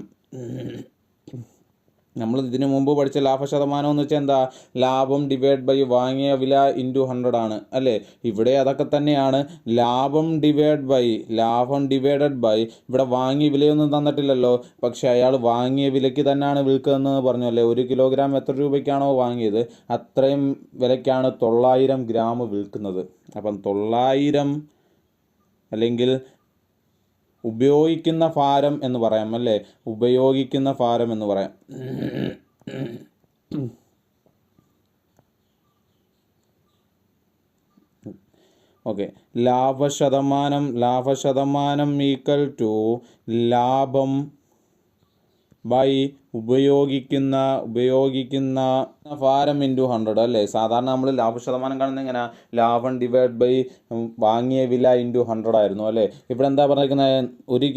നമ്മൾ ഇതിനു മുമ്പ് പഠിച്ച ലാഭശതമാനം എന്ന് വെച്ചാൽ എന്താ? ലാഭം ഡിവൈഡ് ബൈ വാങ്ങിയ വില ഇൻറ്റു 100 ആണ് അല്ലേ. ഇവിടെ അതൊക്കെ തന്നെയാണ്. ലാഭം ഡിവൈഡഡ് ബൈ ഇവിടെ വാങ്ങിയ വിലയൊന്നും തന്നിട്ടില്ലല്ലോ. പക്ഷെ അയാൾ വാങ്ങിയ വിലയ്ക്ക് തന്നെയാണ് വിൽക്കുന്നതെന്ന് പറഞ്ഞു അല്ലേ. 1 കിലോഗ്രാം എത്ര രൂപയ്ക്കാണോ വാങ്ങിയത് അത്രയും വിലയ്ക്കാണ് 900 ഗ്രാം വിൽക്കുന്നത്. അപ്പം 900 അല്ലെങ്കിൽ ഉപയോഗിക്കുന്ന ഭാരം എന്ന് പറയാം അല്ലേ. ഉപയോഗിക്കുന്ന ഭാരം എന്ന് പറയാം. ഓക്കെ, ലാഭശതമാനം ഈക്വൽ ടു ലാഭം ബൈ ഉപയോഗിക്കുന്ന ഭാരം ഇൻറ്റു 100 അല്ലേ. സാധാരണ നമ്മൾ ലാഭശതമാനം കാണുന്നത് എങ്ങനെ? ലാഭം ഡിവൈഡ് ബൈ വാങ്ങിയ വില ഇൻറ്റു 100 ആയിരുന്നു അല്ലേ. ഇവിടെ എന്താ പറഞ്ഞിരിക്കുന്നത്? 1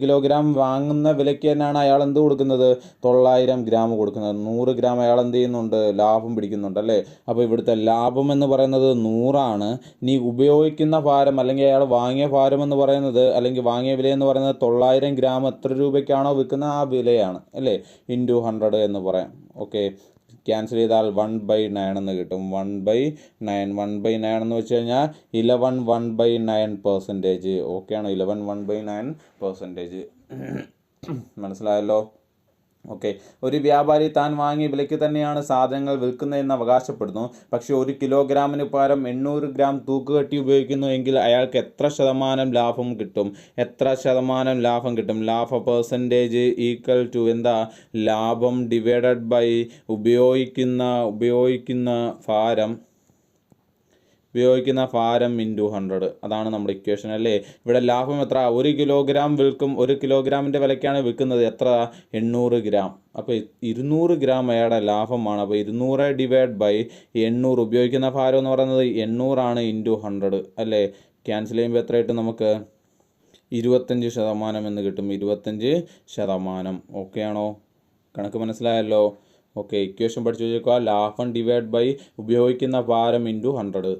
കിലോഗ്രാം വാങ്ങുന്ന വിലയ്ക്ക് തന്നെയാണ് അയാൾ എന്ത് കൊടുക്കുന്നത്? 900 ഗ്രാം കൊടുക്കുന്നത്. 100 ഗ്രാം അയാൾ എന്ത് ചെയ്യുന്നുണ്ട്? ലാഭം പിടിക്കുന്നുണ്ട് അല്ലേ. അപ്പോൾ ഇവിടുത്തെ ലാഭം എന്ന് പറയുന്നത് 100 ഇനി ഉപയോഗിക്കുന്ന ഭാരം അല്ലെങ്കിൽ അയാൾ വാങ്ങിയ ഭാരം എന്ന് പറയുന്നത് അല്ലെങ്കിൽ വാങ്ങിയ വില എന്ന് പറയുന്നത് 900 ഗ്രാം എത്ര രൂപയ്ക്കാണോ വിൽക്കുന്നത് ആ വിലയാണ് അല്ലേ. ഇൻറ്റു 100 എന്ന് പറയാം. ഓക്കെ, ക്യാൻസൽ ചെയ്താൽ 1/9 എന്ന് കിട്ടും. 1/9 എന്ന് വെച്ച് കഴിഞ്ഞാൽ 11 1/9%. ഓക്കെയാണോ? 11 1/9%. മനസ്സിലായല്ലോ. ഓക്കെ, ഒരു വ്യാപാരി താൻ വാങ്ങിയ വിലയ്ക്ക് തന്നെയാണ് സാധനങ്ങൾ വിൽക്കുന്നതെന്ന് അവകാശപ്പെടുന്നു. പക്ഷേ 1 കിലോഗ്രാമിന് പകരം 800 ഗ്രാം തൂക്കുകട്ടി ഉപയോഗിക്കുന്നു എങ്കിൽ അയാൾക്ക് എത്ര ശതമാനം ലാഭം കിട്ടും? ലാഭ പെർസെൻറ്റേജ് ഈക്വൽ ടു എന്താ? ലാഭം ഡിവൈഡഡ് ബൈ ഉപയോഗിക്കുന്ന ഭാരം ഇൻറ്റു 100. അതാണ് നമ്മുടെ ഇക്വേഷൻ അല്ലേ. ഇവിടെ ലാഭം എത്ര? 1 കിലോഗ്രാം വിൽക്കും. 1 കിലോഗ്രാമിൻ്റെ വിലയ്ക്കാണ് വിൽക്കുന്നത്. എത്ര? 800 ഗ്രാം. അപ്പോൾ 200 ഗ്രാം അയാളുടെ ലാഭമാണ്. അപ്പോൾ 200 ഡിവൈഡ് ബൈ 800 ഉപയോഗിക്കുന്ന ഭാരം എന്ന് പറയുന്നത് 800 ഇൻറ്റു 100 അല്ലേ. ക്യാൻസൽ ചെയ്യുമ്പോൾ എത്ര കിട്ടും നമുക്ക്? 25% എന്ന് കിട്ടും. 25%. ഓക്കെ ആണോ? കണക്ക് മനസ്സിലായല്ലോ. ഓക്കെ, ഇക്വേഷൻ പഠിച്ചു വെച്ചേക്കുക. ലാഭം ഡിവൈഡ് ബൈ ഉപയോഗിക്കുന്ന ഭാരം ഇൻറ്റു 100.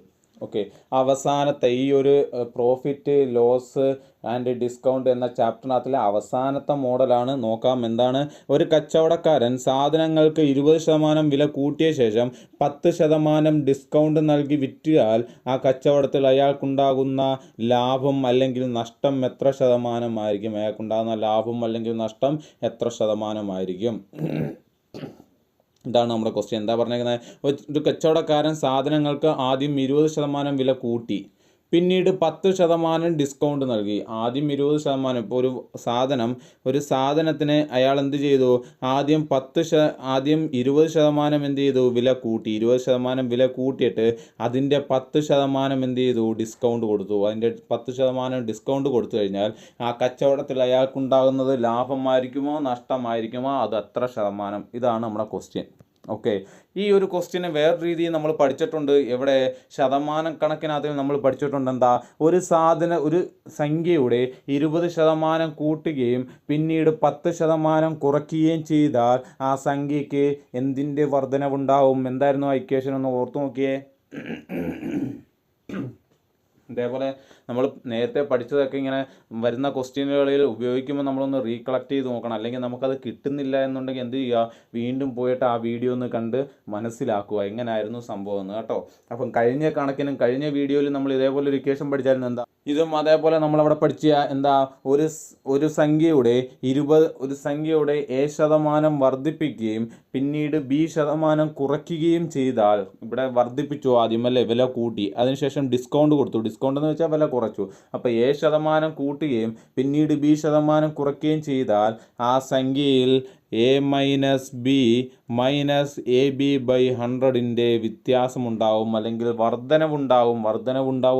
ഓക്കെ, അവസാനത്തെ ഈ ഒരു പ്രോഫിറ്റ് ലോസ് ആൻഡ് ഡിസ്കൗണ്ട് എന്ന ചാപ്റ്ററിനകത്തിലെ അവസാനത്തെ മോഡലാണ്. നോക്കാം എന്താണ്. ഒരു കച്ചവടക്കാരൻ സാധനങ്ങൾക്ക് 20% വില കൂട്ടിയ ശേഷം 10% ഡിസ്കൗണ്ട് നൽകി വിറ്റാൽ ആ കച്ചവടത്തിൽ അയാൾക്കുണ്ടാകുന്ന ലാഭം അല്ലെങ്കിൽ നഷ്ടം എത്ര ശതമാനമായിരിക്കും? അയാൾക്കുണ്ടാകുന്ന ലാഭം അല്ലെങ്കിൽ നഷ്ടം എത്ര ശതമാനമായിരിക്കും? ഇതാണ് നമ്മുടെ ക്വസ്റ്റ്യൻ. എന്താ പറഞ്ഞിരിക്കുന്നത്? ഒരു കച്ചവടക്കാരൻ സാധനങ്ങൾക്ക് ആദ്യം 20% വില കൂട്ടി. പിന്നീട് 10% ഡിസ്കൗണ്ട് നൽകി. ആദ്യം 20%. ഇപ്പോൾ ഒരു സാധനത്തിന് അയാൾ എന്ത് ചെയ്തു? ആദ്യം 20% എന്ത് ചെയ്തു? വില കൂട്ടി. 20% വില കൂട്ടിയിട്ട് അതിൻ്റെ 10% എന്ത് ചെയ്തു? ഡിസ്കൗണ്ട് കൊടുത്തു. അതിൻ്റെ 10% ഡിസ്കൗണ്ട് കൊടുത്തു കഴിഞ്ഞാൽ ആ കച്ചവടത്തിൽ അയാൾക്കുണ്ടാകുന്നത് ലാഭമായിരിക്കുമോ നഷ്ടമായിരിക്കുമോ? അത് എത്ര ശതമാനം? ഇതാണ് നമ്മുടെ ക്വസ്റ്റ്യൻ. ഓക്കെ, ഈ ഒരു ക്വസ്റ്റ്യന് വേറെ രീതിയിൽ നമ്മൾ പഠിച്ചിട്ടുണ്ട്. എവിടെ? ശതമാനക്കണക്കിനകത്ത് നമ്മൾ പഠിച്ചിട്ടുണ്ട്. എന്താ? ഒരു സംഖ്യയുടെ 20% കൂട്ടുകയും പിന്നീട് 10% കുറയ്ക്കുകയും ചെയ്താൽ ആ സംഖ്യയ്ക്ക് എന്തിൻ്റെ വർധനവുണ്ടാവും? എന്തായിരുന്നു ആ ഇക്വേഷൻ? ഒന്ന് ഓർത്തു നോക്കിയേ. ഇതേപോലെ നമ്മൾ നേരത്തെ പഠിച്ചതൊക്കെ ഇങ്ങനെ വരുന്ന ക്വസ്റ്റ്യനുകളിൽ ഉപയോഗിക്കുമ്പോൾ നമ്മളൊന്ന് റീകളക്ട് ചെയ്ത് നോക്കണം. അല്ലെങ്കിൽ നമുക്കത് കിട്ടുന്നില്ല എന്നുണ്ടെങ്കിൽ എന്ത് ചെയ്യുക? വീണ്ടും പോയിട്ട് ആ വീഡിയോ ഒന്ന് കണ്ട് മനസ്സിലാക്കുക എങ്ങനെയായിരുന്നു സംഭവം എന്ന്, കേട്ടോ. അപ്പം കഴിഞ്ഞ വീഡിയോയിൽ നമ്മൾ ഇതേപോലെ ഒരു ഇക്വേഷൻ പഠിച്ചായിരുന്നു. എന്താ? ഇതും അതേപോലെ നമ്മളവിടെ പഠിച്ച എന്താ? ഒരു സംഖ്യയുടെ A% വർദ്ധിപ്പിക്കുകയും പിന്നീട് B% കുറയ്ക്കുകയും ചെയ്താൽ, ഇവിടെ വർദ്ധിപ്പിച്ചു ആദ്യം അല്ലേ, വില കൂട്ടി, അതിനുശേഷം ഡിസ്കൗണ്ട് കൊടുത്തു. ഡിസ്കൗണ്ട് എന്ന് വെച്ചാൽ വില കുറച്ചു. അപ്പോൾ A% കൂട്ടുകയും പിന്നീട് B% കുറയ്ക്കുകയും ചെയ്താൽ ആ സംഖ്യയിൽ A-B-AB/100ൻ്റെ വ്യത്യാസമുണ്ടാവും, അല്ലെങ്കിൽ വർധനവുണ്ടാവും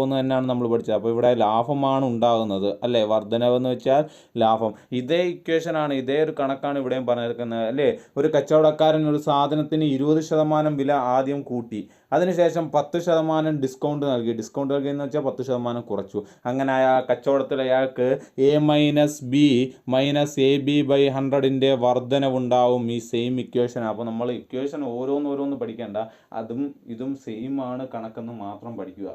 എന്ന് തന്നെയാണ് നമ്മൾ പഠിച്ചത്. അപ്പോൾ ഇവിടെ ലാഭമാണ് ഉണ്ടാകുന്നത് അല്ലേ? വർധനവെന്ന് വെച്ചാൽ ലാഭം. ഇതേ ഇക്വേഷനാണ്, ഇതേ ഒരു കണക്കാണ് ഇവിടെയും പറഞ്ഞിരിക്കുന്നത് അല്ലേ? ഒരു കച്ചവടക്കാരൻ ഒരു സാധനത്തിന് 20% വില ആദ്യം കൂട്ടി, അതിനുശേഷം 10% ഡിസ്കൗണ്ട് നൽകി എന്ന് വെച്ചാൽ 10% കുറച്ചു. അങ്ങനെ ആ കച്ചവടത്തിൽ അയാൾക്ക് A-B-AB/100ൻ്റെ വർധനവുണ്ടാവും. ഈ സെയിം ഇക്വേഷൻ. അപ്പോൾ നമ്മൾ ഇക്വേഷൻ ഓരോന്ന് പഠിക്കേണ്ട, ഇതും സെയിം ആണ് കണക്കെന്ന് മാത്രം പഠിക്കുക.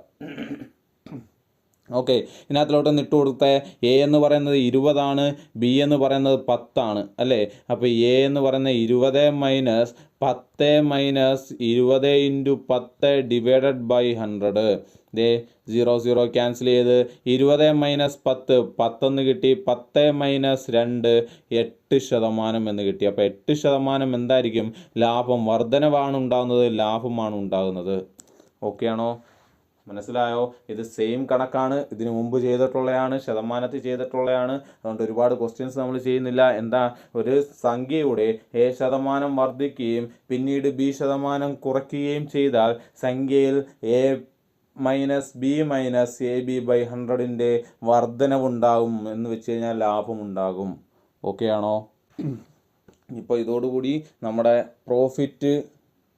ഓക്കെ, ഇതിനകത്തിലോട്ടൊന്ന് ഇട്ട് കൊടുത്തേ. എ എന്ന് പറയുന്നത് 20 ബി എന്ന് പറയുന്നത് 10 അല്ലേ? അപ്പോൾ എ എന്ന് പറയുന്നത് 20 minus 10 minus 20 into 10 divided by 100. 0 cancel ചെയ്ത് 20 മൈനസ് 10 കിട്ടി. 10 മൈനസ് 2 8% എന്ന് കിട്ടി. അപ്പോൾ 8% എന്തായിരിക്കും? ലാഭം. വർധനവാണ് ഉണ്ടാകുന്നത്, ലാഭമാണ് ഉണ്ടാകുന്നത്. ഓക്കെ ആണോ? മനസ്സിലായോ? ഇത് സെയിം കണക്കാണ്, ഇതിനു മുമ്പ് ചെയ്തിട്ടുള്ളതാണ്, ശതമാനത്തിൽ ചെയ്തിട്ടുള്ളതാണ്. അതുകൊണ്ട് ഒരുപാട് ക്വസ്റ്റ്യൻസ് നമ്മൾ ചെയ്യുന്നില്ല. എന്താ? ഒരു സംഖ്യയുടെ A% വർദ്ധിക്കുകയും പിന്നീട് B% കുറയ്ക്കുകയും ചെയ്താൽ സംഖ്യയിൽ A-B-AB/100ൻ്റെ വർധനവുണ്ടാകും എന്ന് വെച്ച് കഴിഞ്ഞാൽ ലാഭമുണ്ടാകും. ഓക്കെ ആണോ? ഇപ്പോൾ ഇതോടുകൂടി നമ്മുടെ പ്രോഫിറ്റ്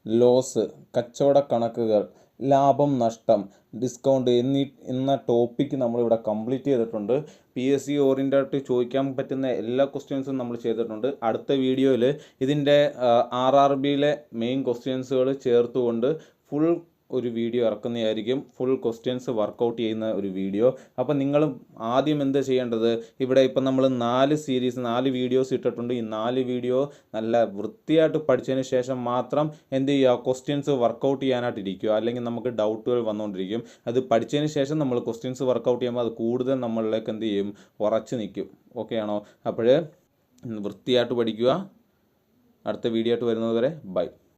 ലോസ്, കച്ചവട കണക്കുകൾ, ലാഭം നഷ്ടം, ഡിസ്കൗണ്ട് എന്ന ടോപ്പിക്ക് നമ്മളിവിടെ കംപ്ലീറ്റ് ചെയ്തിട്ടുണ്ട്. PSC ഓറിയൻറ്റഡ് ചോദിക്കാൻ പറ്റുന്ന എല്ലാ ക്വസ്റ്റ്യൻസും നമ്മൾ ചെയ്തിട്ടുണ്ട്. അടുത്ത വീഡിയോയിൽ ഇതിൻ്റെ RRBയിലെ മെയിൻ ക്വസ്റ്റ്യൻസുകൾ ചേർത്തുകൊണ്ട് ഫുൾ ഒരു വീഡിയോ ഇറക്കുന്നതായിരിക്കും. ഫുൾ ക്വസ്റ്റ്യൻസ് വർക്കൗട്ട് ചെയ്യുന്ന ഒരു വീഡിയോ. അപ്പം നിങ്ങൾ ആദ്യം എന്ത് ചെയ്യേണ്ടത്? ഇവിടെ ഇപ്പം നമ്മൾ 4 വീഡിയോസ് ഇട്ടിട്ടുണ്ട്. ഈ 4 വീഡിയോ നല്ല വൃത്തിയായിട്ട് പഠിച്ചതിന് ശേഷം മാത്രം എന്ത് ചെയ്യുക? ക്വസ്റ്റ്യൻസ് വർക്കൗട്ട് ചെയ്യാനായിട്ട് ഇരിക്കുക. അല്ലെങ്കിൽ നമുക്ക് ഡൗട്ടുകൾ വന്നുകൊണ്ടിരിക്കും. അത് പഠിച്ചതിന് ശേഷം നമ്മൾ ക്വസ്റ്റ്യൻസ് വർക്കൗട്ട് ചെയ്യുമ്പോൾ അത് കൂടുതൽ നമ്മളിലേക്ക് എന്ത് ചെയ്യും? ഉറച്ചു നിൽക്കും. ഓക്കെ ആണോ? അപ്പോൾ വൃത്തിയായിട്ട് പഠിക്കുക. അടുത്ത വീഡിയോ ആയിട്ട് വരുന്നത് വരെ ബൈ.